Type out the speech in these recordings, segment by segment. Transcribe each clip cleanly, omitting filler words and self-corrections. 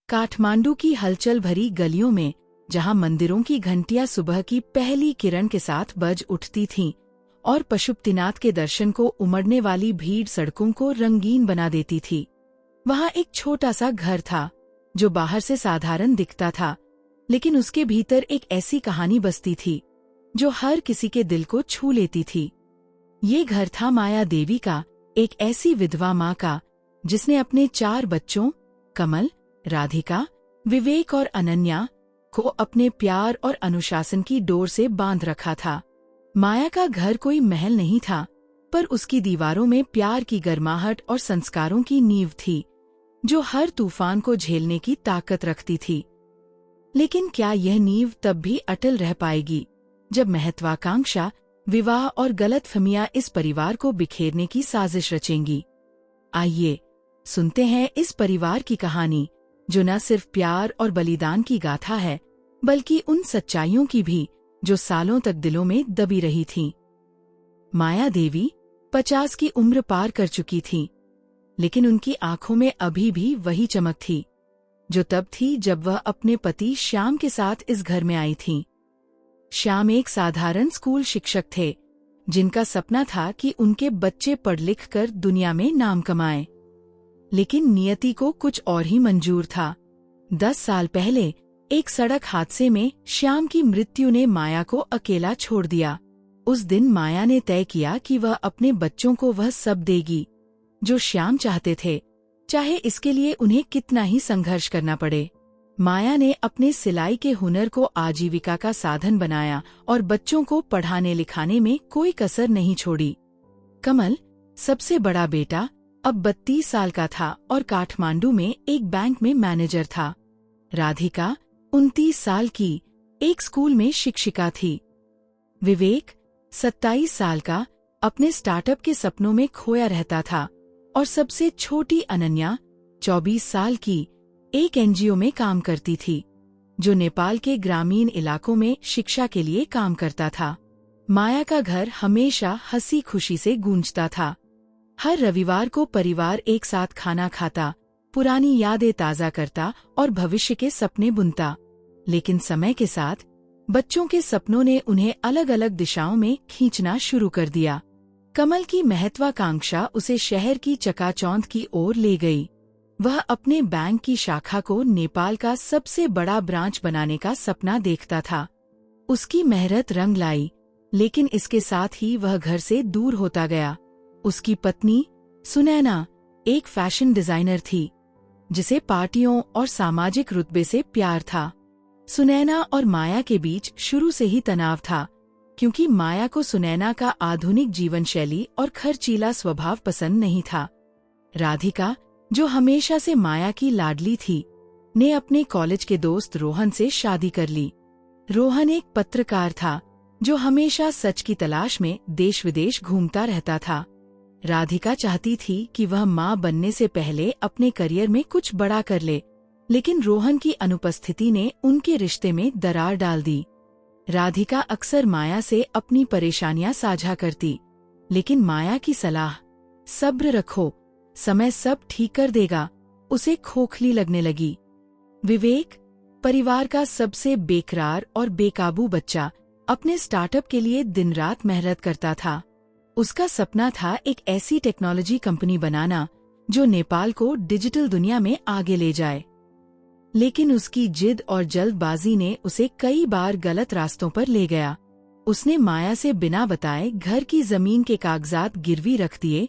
काठमांडू की हलचल भरी गलियों में, जहां मंदिरों की घंटियां सुबह की पहली किरण के साथ बज उठती थीं और पशुपतिनाथ के दर्शन को उमड़ने वाली भीड़ सड़कों को रंगीन बना देती थी, वहां एक छोटा सा घर था जो बाहर से साधारण दिखता था, लेकिन उसके भीतर एक ऐसी कहानी बसती थी जो हर किसी के दिल को छू लेती थी। ये घर था माया देवी का, एक ऐसी विधवा माँ का जिसने अपने 4 बच्चों कमल, राधिका, विवेक और अनन्या को अपने प्यार और अनुशासन की डोर से बांध रखा था। माया का घर कोई महल नहीं था, पर उसकी दीवारों में प्यार की गर्माहट और संस्कारों की नींव थी जो हर तूफान को झेलने की ताकत रखती थी। लेकिन क्या यह नींव तब भी अटल रह पाएगी जब महत्वाकांक्षा, विवाह और गलतफहमियां इस परिवार को बिखेरने की साजिश रचेंगी? आइए सुनते हैं इस परिवार की कहानी, जो न सिर्फ प्यार और बलिदान की गाथा है, बल्कि उन सच्चाइयों की भी जो सालों तक दिलों में दबी रही थीं। माया देवी 50 की उम्र पार कर चुकी थीं, लेकिन उनकी आंखों में अभी भी वही चमक थी जो तब थी जब वह अपने पति श्याम के साथ इस घर में आई थीं। श्याम एक साधारण स्कूल शिक्षक थे, जिनका सपना था कि उनके बच्चे पढ़ लिख कर दुनिया में नाम कमाएं। लेकिन नियति को कुछ और ही मंजूर था। 10 साल पहले एक सड़क हादसे में श्याम की मृत्यु ने माया को अकेला छोड़ दिया। उस दिन माया ने तय किया कि वह अपने बच्चों को वह सब देगी जो श्याम चाहते थे, चाहे इसके लिए उन्हें कितना ही संघर्ष करना पड़े। माया ने अपने सिलाई के हुनर को आजीविका का साधन बनाया और बच्चों को पढ़ाने लिखाने में कोई कसर नहीं छोड़ी। कमल, सबसे बड़ा बेटा, अब 32 साल का था और काठमांडू में एक बैंक में मैनेजर था। राधिका 29 साल की, एक स्कूल में शिक्षिका थी। विवेक 27 साल का, अपने स्टार्टअप के सपनों में खोया रहता था। और सबसे छोटी अनन्या 24 साल की, एक एनजीओ में काम करती थी जो नेपाल के ग्रामीण इलाकों में शिक्षा के लिए काम करता था। माया का घर हमेशा हंसी खुशी से गूंजता था। हर रविवार को परिवार एक साथ खाना खाता, पुरानी यादें ताज़ा करता और भविष्य के सपने बुनता। लेकिन समय के साथ बच्चों के सपनों ने उन्हें अलग अलग दिशाओं में खींचना शुरू कर दिया। कमल की महत्वाकांक्षा उसे शहर की चकाचौंध की ओर ले गई। वह अपने बैंक की शाखा को नेपाल का सबसे बड़ा ब्रांच बनाने का सपना देखता था। उसकी मेहनत रंग लाई, लेकिन इसके साथ ही वह घर से दूर होता गया। उसकी पत्नी सुनैना एक फैशन डिजाइनर थी, जिसे पार्टियों और सामाजिक रुतबे से प्यार था। सुनैना और माया के बीच शुरू से ही तनाव था, क्योंकि माया को सुनैना का आधुनिक जीवन शैली और खर्चीला स्वभाव पसंद नहीं था। राधिका, जो हमेशा से माया की लाडली थी, ने अपने कॉलेज के दोस्त रोहन से शादी कर ली। रोहन एक पत्रकार था जो हमेशा सच की तलाश में देश विदेश घूमता रहता था। राधिका चाहती थी कि वह मां बनने से पहले अपने करियर में कुछ बड़ा कर ले, लेकिन रोहन की अनुपस्थिति ने उनके रिश्ते में दरार डाल दी। राधिका अक्सर माया से अपनी परेशानियां साझा करती, लेकिन माया की सलाह, सब्र रखो, समय सब ठीक कर देगा, उसे खोखली लगने लगी। विवेक, परिवार का सबसे बेकरार और बेकाबू बच्चा, अपने स्टार्टअप के लिए दिन रात मेहनत करता था। उसका सपना था एक ऐसी टेक्नोलॉजी कंपनी बनाना जो नेपाल को डिजिटल दुनिया में आगे ले जाए। लेकिन उसकी जिद और जल्दबाजी ने उसे कई बार गलत रास्तों पर ले गया। उसने माया से बिना बताए घर की जमीन के कागजात गिरवी रख दिए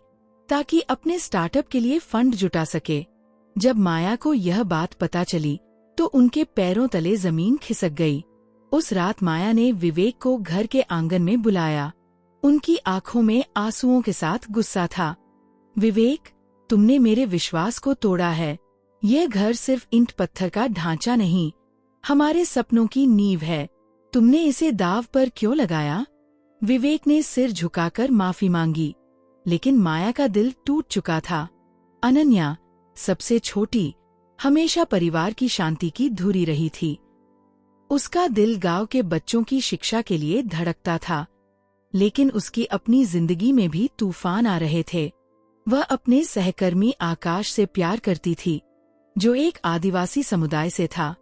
ताकि अपने स्टार्टअप के लिए फंड जुटा सके। जब माया को यह बात पता चली तो उनके पैरों तले जमीन खिसक गई। उस रात माया ने विवेक को घर के आंगन में बुलाया। उनकी आंखों में आंसुओं के साथ गुस्सा था। विवेक, तुमने मेरे विश्वास को तोड़ा है। यह घर सिर्फ ईंट पत्थर का ढांचा नहीं, हमारे सपनों की नींव है। तुमने इसे दाव पर क्यों लगाया? विवेक ने सिर झुकाकर माफी मांगी, लेकिन माया का दिल टूट चुका था। अनन्या, सबसे छोटी, हमेशा परिवार की शांति की धुरी रही थी। उसका दिल गांव के बच्चों की शिक्षा के लिए धड़कता था, लेकिन उसकी अपनी जिंदगी में भी तूफान आ रहे थे। वह अपने सहकर्मी आकाश से प्यार करती थी, जो एक आदिवासी समुदाय से था।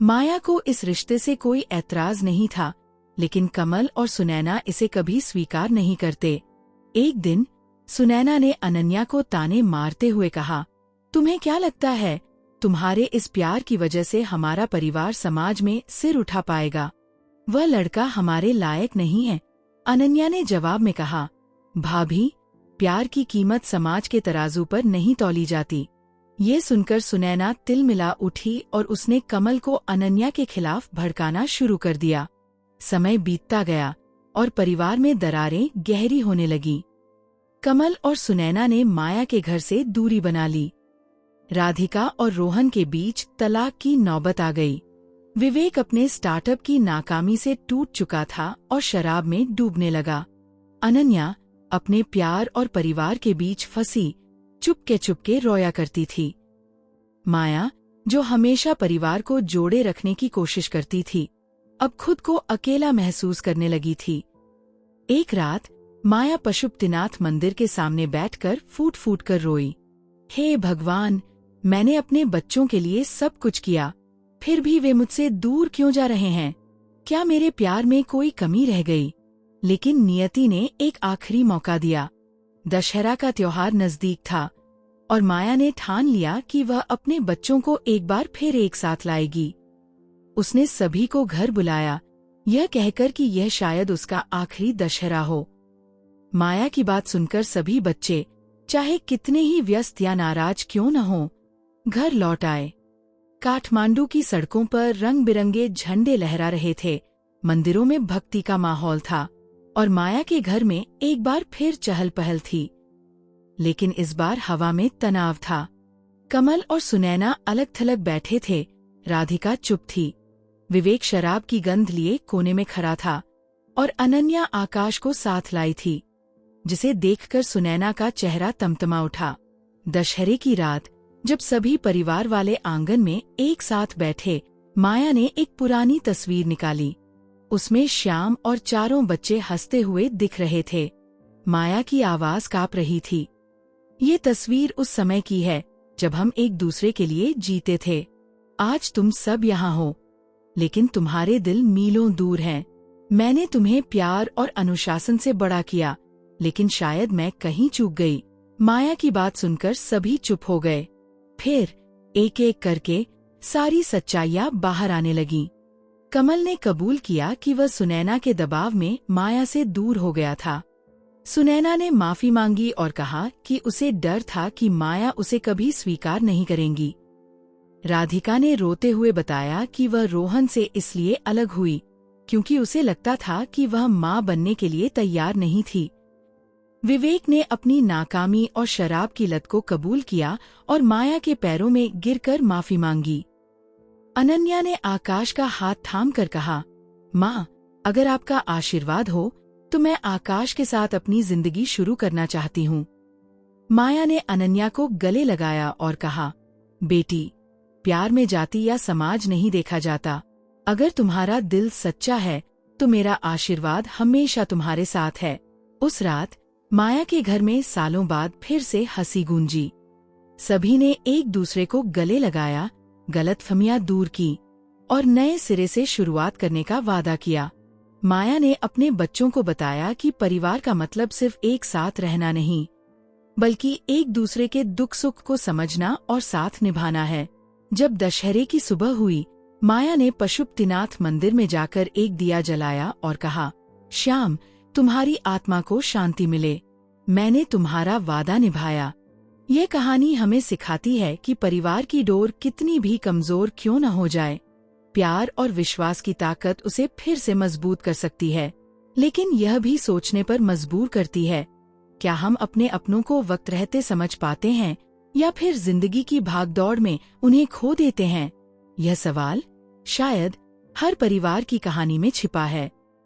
माया को इस रिश्ते से कोई ऐतराज नहीं था, लेकिन कमल और सुनैना इसे कभी स्वीकार नहीं करते। एक दिन सुनैना ने अनन्या को ताने मारते हुए कहा, तुम्हें क्या लगता है तुम्हारे इस प्यार की वजह से हमारा परिवार समाज में सिर उठा पाएगा? वह लड़का हमारे लायक नहीं है। अनन्या ने जवाब में कहा, भाभी, प्यार की कीमत समाज के तराजू पर नहीं तौली जाती। ये सुनकर सुनैना तिलमिला उठी और उसने कमल को अनन्या के खिलाफ भड़काना शुरू कर दिया। समय बीतता गया और परिवार में दरारें गहरी होने लगी। कमल और सुनैना ने माया के घर से दूरी बना ली। राधिका और रोहन के बीच तलाक की नौबत आ गई। विवेक अपने स्टार्टअप की नाकामी से टूट चुका था और शराब में डूबने लगा। अनन्या अपने प्यार और परिवार के बीच फंसी चुपके रोया करती थी। माया, जो हमेशा परिवार को जोड़े रखने की कोशिश करती थी, अब खुद को अकेला महसूस करने लगी थी। एक रात माया पशुपतिनाथ मंदिर के सामने बैठकर फूट फूट कर रोई। हे भगवान, मैंने अपने बच्चों के लिए सब कुछ किया, फिर भी वे मुझसे दूर क्यों जा रहे हैं? क्या मेरे प्यार में कोई कमी रह गई? लेकिन नियति ने एक आखिरी मौका दिया। दशहरा का त्योहार नजदीक था और माया ने ठान लिया कि वह अपने बच्चों को एक बार फिर एक साथ लाएगी। उसने सभी को घर बुलाया, यह कहकर कि यह शायद उसका आखिरी दशहरा हो। माया की बात सुनकर सभी बच्चे, चाहे कितने ही व्यस्त या नाराज क्यों न हों, घर लौट आए। काठमांडू की सड़कों पर रंग बिरंगे झंडे लहरा रहे थे, मंदिरों में भक्ति का माहौल था और माया के घर में एक बार फिर चहल पहल थी। लेकिन इस बार हवा में तनाव था। कमल और सुनैना अलग थलग बैठे थे, राधिका चुप थी। विवेक शराब की गंध लिए कोने में खड़ा था और अनन्या आकाश को साथ लाई थी, जिसे देखकर सुनैना का चेहरा तमतमा उठा। दशहरे की रात जब सभी परिवार वाले आंगन में एक साथ बैठे, माया ने एक पुरानी तस्वीर निकाली। उसमें श्याम और चारों बच्चे हंसते हुए दिख रहे थे। माया की आवाज कांप रही थी। ये तस्वीर उस समय की है जब हम एक दूसरे के लिए जीते थे। आज तुम सब यहाँ हो, लेकिन तुम्हारे दिल मीलों दूर हैं। मैंने तुम्हें प्यार और अनुशासन से बड़ा किया, लेकिन शायद मैं कहीं चूक गई। माया की बात सुनकर सभी चुप हो गए। फिर एक एक करके सारी सच्चाइयाँ बाहर आने लगीं। कमल ने कबूल किया कि वह सुनैना के दबाव में माया से दूर हो गया था। सुनैना ने माफी मांगी और कहा कि उसे डर था कि माया उसे कभी स्वीकार नहीं करेंगी। राधिका ने रोते हुए बताया कि वह रोहन से इसलिए अलग हुई क्योंकि उसे लगता था कि वह माँ बनने के लिए तैयार नहीं थी। विवेक ने अपनी नाकामी और शराब की लत को कबूल किया और माया के पैरों में गिरकर माफी मांगी। अनन्या ने आकाश का हाथ थाम कर कहा, माँ, अगर आपका आशीर्वाद हो तो मैं आकाश के साथ अपनी जिंदगी शुरू करना चाहती हूँ। माया ने अनन्या को गले लगाया और कहा, बेटी, प्यार में जाति या समाज नहीं देखा जाता। अगर तुम्हारा दिल सच्चा है तो मेरा आशीर्वाद हमेशा तुम्हारे साथ है। उस रात माया के घर में सालों बाद फिर से हंसी गूंजी। सभी ने एक दूसरे को गले लगाया, गलतफहमियां दूर की और नए सिरे से शुरुआत करने का वादा किया। माया ने अपने बच्चों को बताया कि परिवार का मतलब सिर्फ एक साथ रहना नहीं, बल्कि एक दूसरे के दुख सुख को समझना और साथ निभाना है। जब दशहरे की सुबह हुई, माया ने पशुपतिनाथ मंदिर में जाकर एक दिया जलाया और कहा, श्याम, तुम्हारी आत्मा को शांति मिले। मैंने तुम्हारा वादा निभाया। यह कहानी हमें सिखाती है कि परिवार की डोर कितनी भी कमजोर क्यों न हो जाए, प्यार और विश्वास की ताकत उसे फिर से मजबूत कर सकती है। लेकिन यह भी सोचने पर मजबूर करती है, क्या हम अपने अपनों को वक्त रहते समझ पाते हैं या फिर जिंदगी की भागदौड़ में उन्हें खो देते हैं? यह सवाल शायद हर परिवार की कहानी में छिपा है।